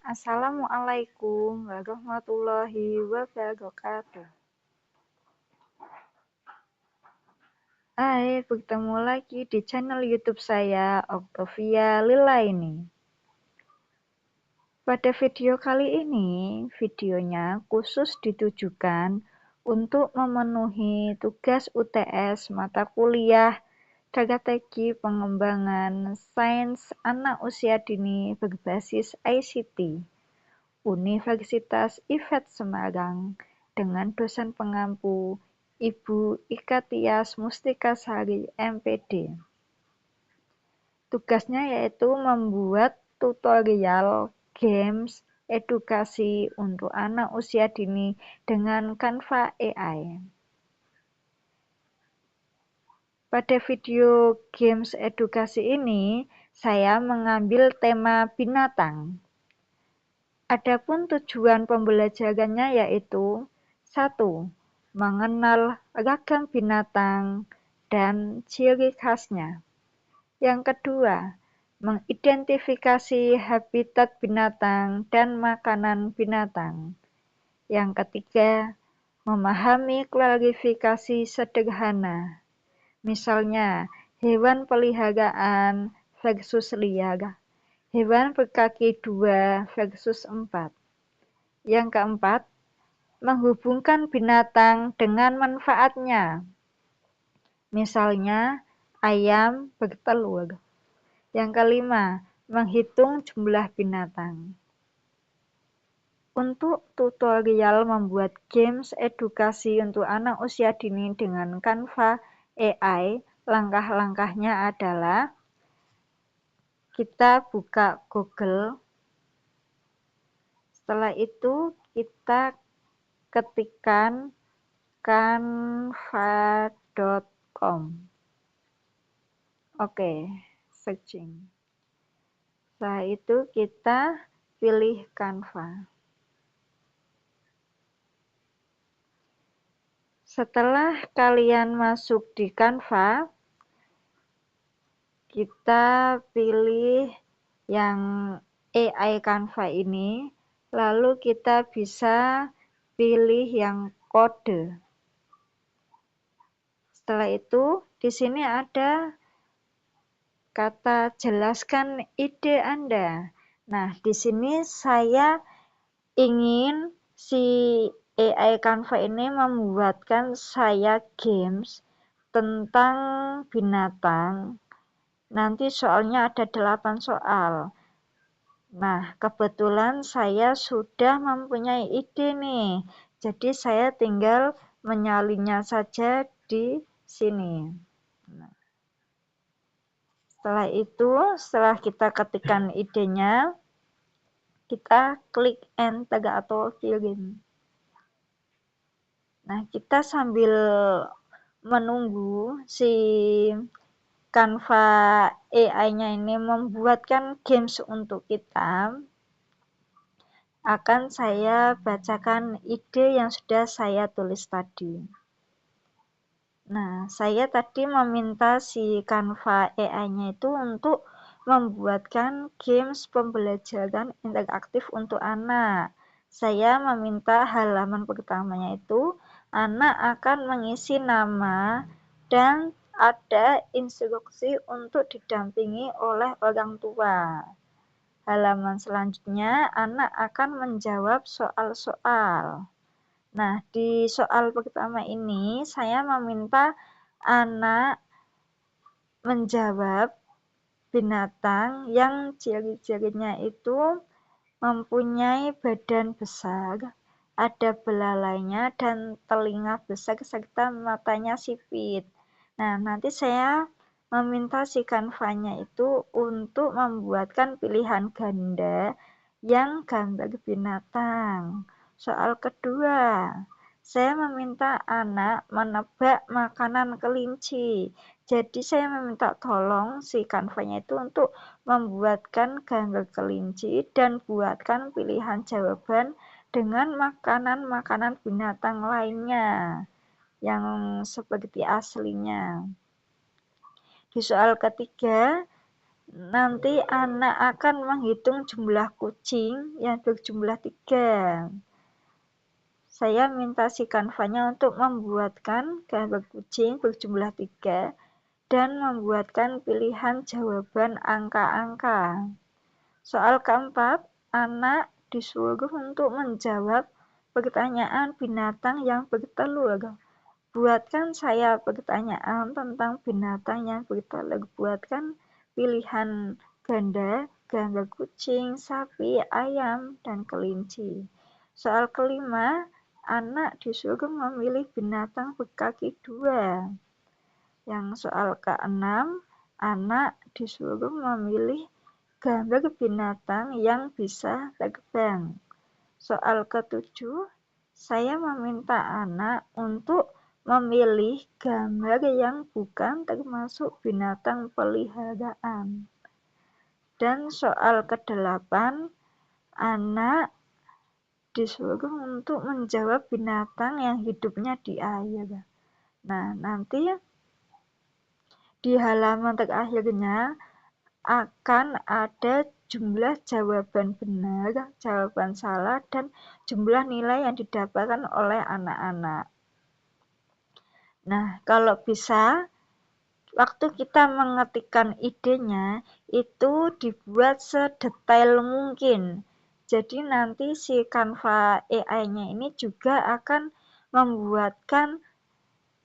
Assalamualaikum warahmatullahi wabarakatuh. Hai, bertemu lagi di channel YouTube saya, Octavia Lilaini. Pada video kali ini, videonya khusus ditujukan untuk memenuhi tugas UTS mata kuliah Strategi Pengembangan Sains Anak Usia Dini berbasis ICT. Universitas IFET Semarang dengan dosen pengampu Ibu Ika Tias Mustikasari MPD. Tugasnya yaitu membuat tutorial games edukasi untuk anak usia dini dengan Canva AI. Pada video games edukasi ini, saya mengambil tema binatang. Adapun tujuan pembelajarannya yaitu 1. Mengenal ragam binatang dan ciri khasnya. Yang kedua, mengidentifikasi habitat binatang dan makanan binatang. Yang ketiga, memahami klasifikasi sederhana. Misalnya, hewan peliharaan versus liar. Hewan berkaki 2 versus 4. Yang keempat, menghubungkan binatang dengan manfaatnya. Misalnya, ayam bertelur. Yang kelima, menghitung jumlah binatang. Untuk tutorial membuat games edukasi untuk anak usia dini dengan Canva AI, langkah-langkahnya adalah kita buka Google. Setelah itu kita ketikkan canva.com. Oke, searching. Setelah itu kita pilih Canva. Setelah kalian masuk di Canva, kita pilih yang AI Canva ini, lalu kita bisa pilih yang kode. Setelah itu, di sini ada kata jelaskan ide Anda. Nah, di sini saya ingin si AI Canva ini membuatkan saya games tentang binatang. Nanti soalnya ada 8 soal. Nah, kebetulan saya sudah mempunyai ide nih. Jadi saya tinggal menyalinnya saja di sini. Nah, setelah kita ketikkan idenya, kita klik enter atau kirim. Nah, kita sambil menunggu si Canva AI-nya ini membuatkan games untuk kita, akan saya bacakan ide yang sudah saya tulis tadi. Nah, saya tadi meminta si Canva AI-nya itu untuk membuatkan games pembelajaran interaktif untuk anak. Saya meminta halaman pertamanya itu, anak akan mengisi nama dan ada instruksi untuk didampingi oleh orang tua. Halaman selanjutnya, anak akan menjawab soal-soal. Nah, di soal pertama ini, saya meminta anak menjawab binatang yang ciri-cirinya itu mempunyai badan besar, ada belalainya dan telinga besar serta matanya sipit. Nah, nanti saya meminta si Canva-nya itu untuk membuatkan pilihan ganda yang gambar binatang. Soal kedua, saya meminta anak menebak makanan kelinci. Jadi saya meminta tolong si Canva-nya itu untuk membuatkan gambar kelinci dan buatkan pilihan jawaban dengan makanan-makanan binatang lainnya yang seperti aslinya. Di soal ketiga, Nanti anak akan menghitung jumlah kucing yang berjumlah 3. Saya minta si kanvanya untuk membuatkan gambar kucing berjumlah 3 dan membuatkan pilihan jawaban angka-angka. Soal keempat, anak disuruh untuk menjawab pertanyaan binatang yang bertelur. Buatkan saya pertanyaan tentang binatang yang bertelur. Buatkan pilihan ganda, gambar kucing, sapi, ayam, dan kelinci. Soal kelima, anak disuruh memilih binatang berkaki 2. Yang soal keenam, anak disuruh memilih gambar binatang yang bisa terbang. Soal ketujuh, saya meminta anak untuk memilih gambar yang bukan termasuk binatang peliharaan. Dan soal kedelapan, anak disuruh untuk menjawab binatang yang hidupnya di air. Nah, nanti di halaman terakhirnya akan ada jumlah jawaban benar, jawaban salah, dan jumlah nilai yang didapatkan oleh anak-anak. Nah, kalau bisa, waktu kita mengetikkan idenya, itu dibuat sedetail mungkin. Jadi nanti si Canva AI-nya ini juga akan membuatkan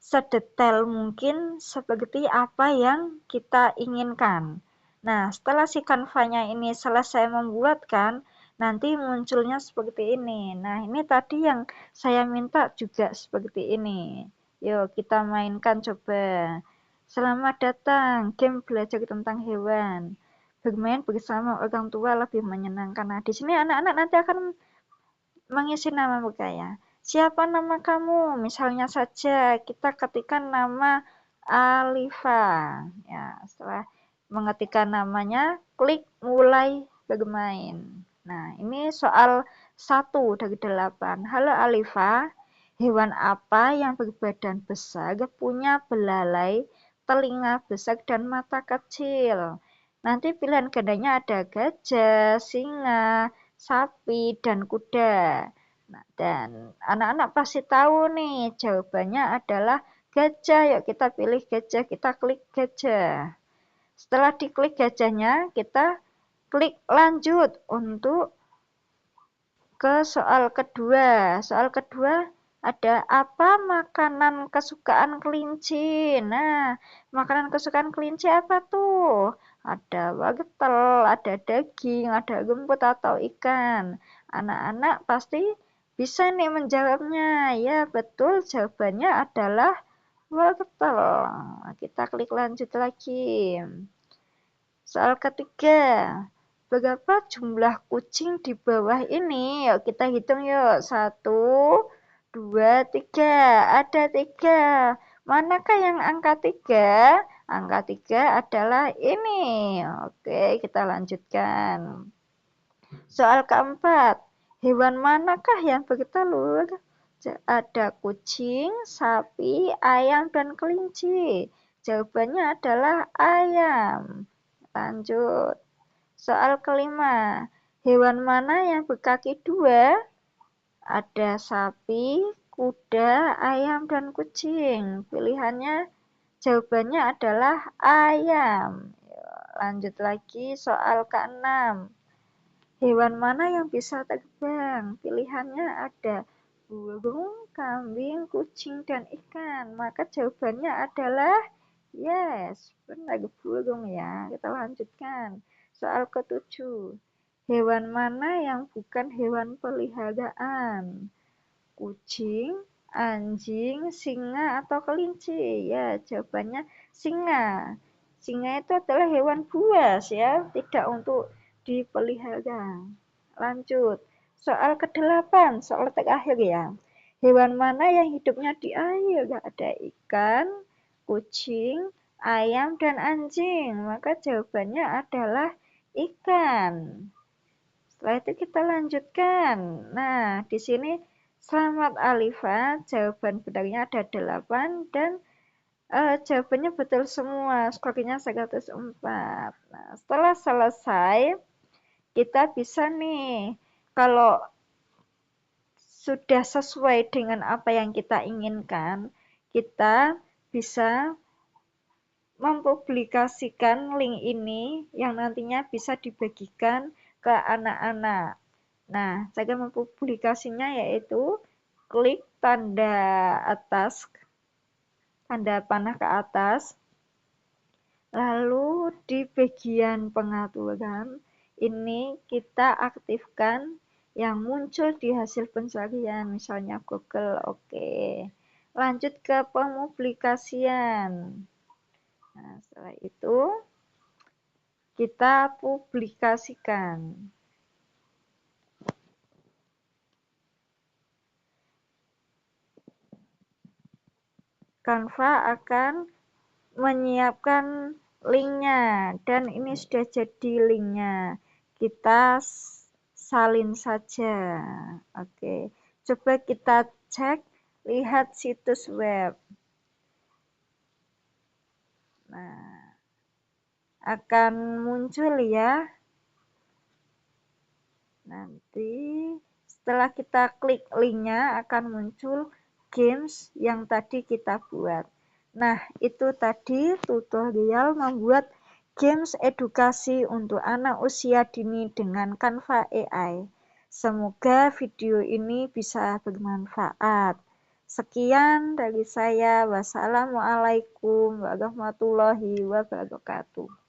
sedetail mungkin seperti apa yang kita inginkan. Nah, setelah si Canva-nya ini selesai membuatkan, nanti munculnya seperti ini. Nah, ini tadi yang saya minta juga seperti ini. Yuk, kita mainkan coba. Selamat datang, game belajar tentang hewan. Bermain bersama orang tua lebih menyenangkan. Nah, di sini anak-anak nanti akan mengisi nama mereka ya. Siapa nama kamu? Misalnya saja kita ketikkan nama Alifa. Ya, setelah mengetikkan namanya, klik mulai bermain. Nah, ini soal 1 dari 8. Halo Alifa, hewan apa yang berbadan besar, punya belalai, telinga besar, dan mata kecil? Nanti pilihan gandanya ada gajah, singa, sapi, dan kuda. Nah, dan anak-anak pasti tahu nih, jawabannya adalah gajah. Yuk kita pilih gajah, kita klik gajah. Setelah diklik gajahnya, kita klik lanjut untuk ke soal kedua. Soal kedua ada apa makanan kesukaan kelinci? Nah, makanan kesukaan kelinci apa tuh? Ada wortel, ada daging, ada rumput atau ikan. Anak-anak pasti bisa nih menjawabnya. Ya, betul, jawabannya adalah wortel. Kita klik lanjut lagi. Soal ketiga, berapa jumlah kucing di bawah ini? Yuk kita hitung yuk. 1, 2, 3. Ada 3. Manakah yang angka 3? Angka 3 adalah ini. Oke, kita lanjutkan. Soal keempat, hewan manakah yang bertelur? Ada kucing, sapi, ayam, dan kelinci. Jawabannya adalah ayam. Lanjut. Soal kelima, hewan mana yang berkaki 2? Ada sapi, kuda, ayam, dan kucing. Pilihannya, jawabannya adalah ayam. Lanjut lagi soal keenam. Hewan mana yang bisa terbang? Pilihannya ada burung, kambing, kucing, dan ikan. Maka jawabannya adalah yes, benar burung ya. Kita lanjutkan. Soal ketujuh. Hewan mana yang bukan hewan peliharaan? Kucing, anjing, singa, atau kelinci? Ya, jawabannya singa. Singa itu adalah hewan buas ya, tidak untuk dipelihara. Lanjut. Soal ke-8, soal terakhir ya. Hewan mana yang hidupnya di air? Ada ikan, kucing, ayam, dan anjing. Maka jawabannya adalah ikan. Setelah itu kita lanjutkan. Nah, di sini selamat Alifa, jawaban benarnya ada 8 dan Jawabannya betul semua, skornya 104. Nah, setelah selesai, kita bisa nih, kalau sudah sesuai dengan apa yang kita inginkan, kita bisa mempublikasikan link ini yang nantinya bisa dibagikan ke anak-anak. Nah, cara mempublikasinya yaitu klik tanda atas, tanda panah ke atas, lalu di bagian pengaturan ini kita aktifkan yang muncul di hasil pencarian, misalnya Google. Oke. Lanjut ke pemupublikasian. Nah, setelah itu kita publikasikan. Canva akan menyiapkan linknya, dan ini sudah jadi linknya. Kita salin saja. Oke, coba kita cek, lihat situs web. Nah, akan muncul ya. Nanti setelah kita klik linknya akan muncul games yang tadi kita buat. Nah, itu tadi tutorial membuat games edukasi untuk anak usia dini dengan Canva AI. Semoga video ini bisa bermanfaat. Sekian dari saya. Wassalamualaikum warahmatullahi wabarakatuh.